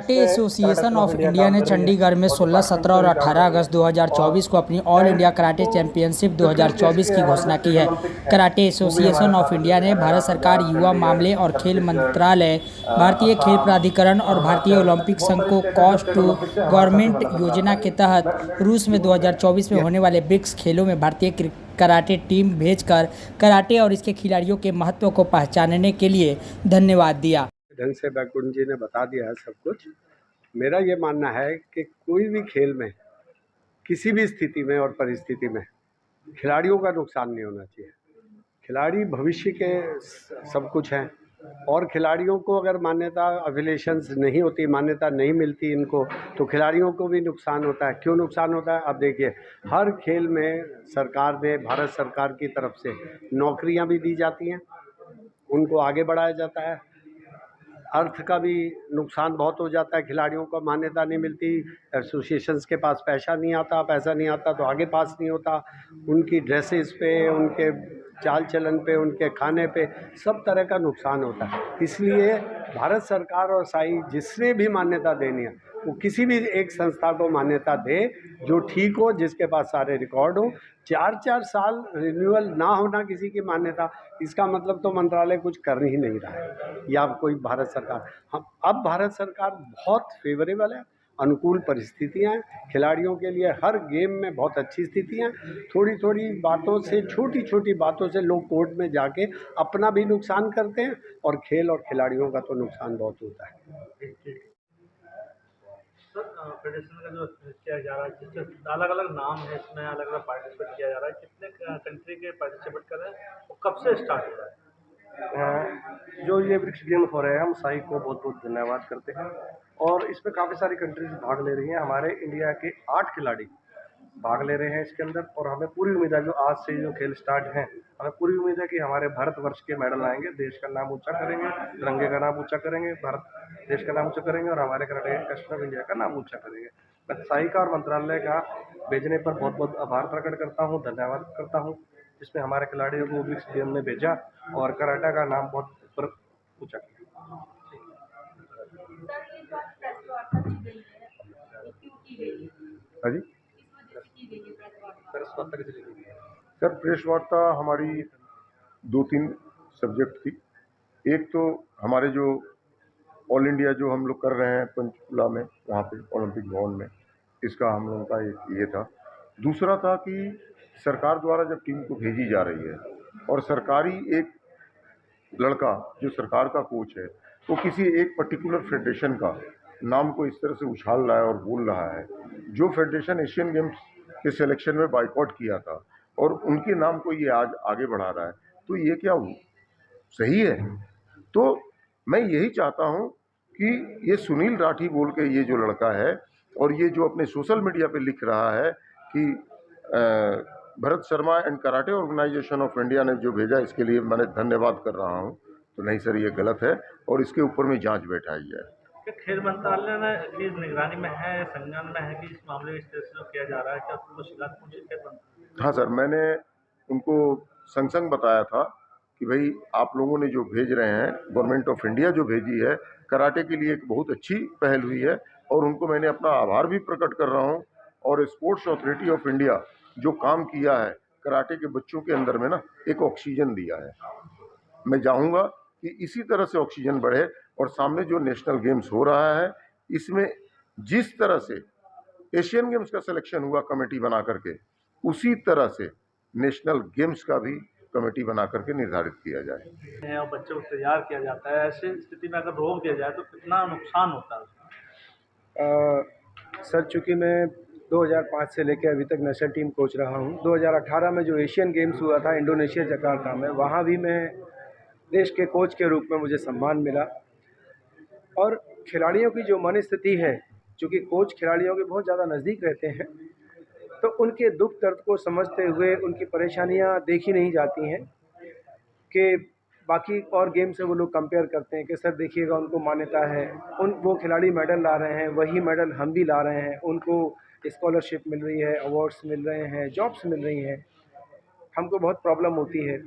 Karate association of India ने चंडीगढ़ में 16, 17 और 18 अगस्त 2024 को अपनी ऑल इंडिया कराटे चैंपियनशिप 2024 की घोषणा की है। कराटे एसोसिएशन ऑफ इंडिया ने भारत सरकार, युवा मामले और खेल मंत्रालय, भारतीय खेल प्राधिकरण और भारतीय ओलंपिक संघ को कॉस्ट टू गवर्नमेंट योजना के तहत रूस में 2024 में होने वाले ब्रिक्स खेलों में भारतीय कराटे टीम भेजकर कराटे और इसके खिलाड़ियों के महत्व को पहचानने के लिए धन्यवाद दिया। ढंग से बैकुंठ जी ने बता दिया है सब कुछ। मेरा ये मानना है कि कोई भी खेल में किसी भी स्थिति में और परिस्थिति में खिलाड़ियों का नुकसान नहीं होना चाहिए। खिलाड़ी भविष्य के सब कुछ हैं और खिलाड़ियों को अगर मान्यता एफिलिएशंस नहीं होती, मान्यता नहीं मिलती इनको, तो खिलाड़ियों को भी नुकसान होता है। क्यों नुकसान होता है? अब देखिए, हर खेल में सरकार ने, भारत सरकार की तरफ से नौकरियां भी दी जाती हैं, उनको आगे बढ़ाया जाता है। अर्थ का भी नुकसान बहुत हो जाता है, खिलाड़ियों को मान्यता नहीं मिलती, एसोसिएशंस के पास पैसा नहीं आता तो आगे पास नहीं होता। उनकी ड्रेसेस पे, उनके चाल चलन पे, उनके खाने पे सब तरह का नुकसान होता है। इसलिए भारत सरकार और साई जिसने भी मान्यता देनी है वो किसी भी एक संस्था को मान्यता दे जो ठीक हो, जिसके पास सारे रिकॉर्ड हो। 4-4 साल रिन्यूअल ना होना किसी की मान्यता, इसका मतलब तो मंत्रालय कुछ कर ही नहीं रहा है या कोई भारत सरकार। हम अब भारत सरकार बहुत फेवरेबल है, अनुकूल परिस्थितियाँ हैं खिलाड़ियों के लिए, हर गेम में बहुत अच्छी स्थितियाँ। थोड़ी थोड़ी बातों से, छोटी छोटी बातों से लोग कोर्ट में जाके अपना भी नुकसान करते हैं और खेल और खिलाड़ियों का तो नुकसान बहुत होता है। फेडरेशन का जो किया जा रहा है, जिसके अलग अलग नाम है, इसमें अलग अलग पार्टिसिपेट किया जा रहा है, कितने कंट्री के पार्टिसिपेट कर रहे हैं और कब से स्टार्ट हो रहा है? जो ये ब्रिक्स गेम हो रहे हैं, हम साई को बहुत बहुत धन्यवाद करते हैं और इसमें काफ़ी सारी कंट्रीज भाग ले रही हैं। हमारे इंडिया के 8 खिलाड़ी भाग ले रहे हैं इसके अंदर और हमें पूरी उम्मीद है, जो आज से जो खेल स्टार्ट हैं, हमें पूरी उम्मीद है कि हमारे भारतवर्ष के मेडल आएंगे, देश का नाम ऊंचा करेंगे, तिरंगे का नाम ऊंचा करेंगे, भारत देश का नाम ऊंचा करेंगे और हमारे कराटे नेशनल ऑफ इंडिया का नाम ऊंचा करेंगे। मैं साई का और मंत्रालय का भेजने पर बहुत बहुत आभार प्रकट करता हूँ, धन्यवाद करता हूँ, जिसमें हमारे खिलाड़ियों को ब्रिक्स गेम में भेजा और कराटे का नाम बहुत ऊपर ऊंचा किया। हाँ जी सर, प्रेस वार्ता हमारी 2-3 सब्जेक्ट थी। एक तो हमारे जो ऑल इंडिया जो हम लोग कर रहे हैं पंचकुला में, वहाँ पे ओलंपिक भवन में, इसका हम लोगों का एक ये था। दूसरा था कि सरकार द्वारा जब टीम को भेजी जा रही है और सरकारी एक लड़का जो सरकार का कोच है वो किसी एक पर्टिकुलर फेडरेशन का नाम को इस तरह से उछाल रहा है और बोल रहा है, जो फेडरेशन एशियन गेम्स के सिलेक्शन में बाइकआउट किया था और उनके नाम को ये आज आगे बढ़ा रहा है, तो ये क्या सही है? तो मैं यही चाहता हूँ कि ये सुनील राठी बोल के ये जो लड़का है और ये जो अपने सोशल मीडिया पे लिख रहा है कि Bharat Sharma and karate organisation of India ने जो भेजा, इसके लिए मैं धन्यवाद कर रहा हूँ। तो नहीं सर, ये गलत है और इसके ऊपर में जांच बैठाई जाए। खेल मंत्रालय में की निगरानी में है, संज्ञान में है कि इस मामले में इस तरह से किया जा रहा है, क्या कुछ शिकायत पहुंची खेल मंत्रालय? हाँ सर, मैंने उनको संग बताया था कि भाई आप लोगों ने जो भेज रहे हैं, गवर्नमेंट ऑफ इंडिया जो भेजी है, कराटे के लिए एक बहुत अच्छी पहल हुई है और उनको मैंने अपना आभार भी प्रकट कर रहा हूँ। और स्पोर्ट्स अथॉरिटी ऑफ इंडिया जो काम किया है कराटे के बच्चों के अंदर में ना, एक ऑक्सीजन दिया है। मैं चाहूँगा कि इसी तरह से ऑक्सीजन बढ़े और सामने जो नेशनल गेम्स हो रहा है, इसमें जिस तरह से एशियन गेम्स का सिलेक्शन हुआ कमेटी बना करके, उसी तरह से नेशनल गेम्स का भी कमेटी बना करके निर्धारित किया जाए और बच्चों को तैयार किया जाता है। ऐसी स्थिति में अगर रोक दिया जाए तो कितना नुकसान होता है? सर, चूँकि मैं 2005 से लेकर अभी तक नेशनल टीम कोच रहा हूँ। 2018 में जो एशियन गेम्स हुआ था इंडोनेशिया जकार्ता में, वहाँ भी मैं देश के कोच के रूप में मुझे सम्मान मिला। और खिलाड़ियों की जो मनस्थिति है, चूँकि कोच खिलाड़ियों के बहुत ज़्यादा नज़दीक रहते हैं, तो उनके दुख दर्द को समझते हुए उनकी परेशानियाँ देखी नहीं जाती हैं कि बाकी और गेम से वो लोग कंपेयर करते हैं कि सर देखिएगा उनको मान्यता है, वो खिलाड़ी मेडल ला रहे हैं, वही मेडल हम भी ला रहे हैं, उनको स्कॉलरशिप मिल रही है, अवार्ड्स मिल रहे हैं, जॉब्स मिल रही हैं, हमको बहुत प्रॉब्लम होती है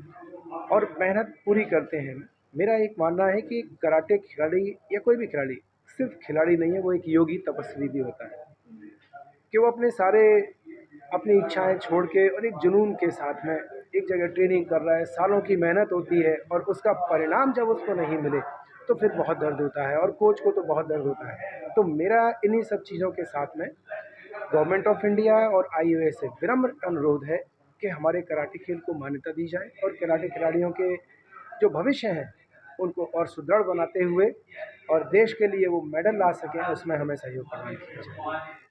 और मेहनत पूरी करते हैं। मेरा एक मानना है कि कराटे खिलाड़ी या कोई भी खिलाड़ी सिर्फ खिलाड़ी नहीं है, वो एक योगी तपस्वी भी होता है कि वो अपनी इच्छाएं छोड़ के और एक जुनून के साथ में एक जगह ट्रेनिंग कर रहा है, सालों की मेहनत होती है और उसका परिणाम जब उसको नहीं मिले तो फिर बहुत दर्द होता है और कोच को तो बहुत दर्द होता है। तो मेरा इन्हीं सब चीज़ों के साथ में गवर्नमेंट ऑफ इंडिया और आईओए से विनम्र अनुरोध है कि हमारे कराटे खेल को मान्यता दी जाए और कराटे खिलाड़ियों के जो भविष्य हैं उनको और सुदृढ़ बनाते हुए और देश के लिए वो मेडल ला सकें, उसमें हमें सहयोग प्रदान किया जाए।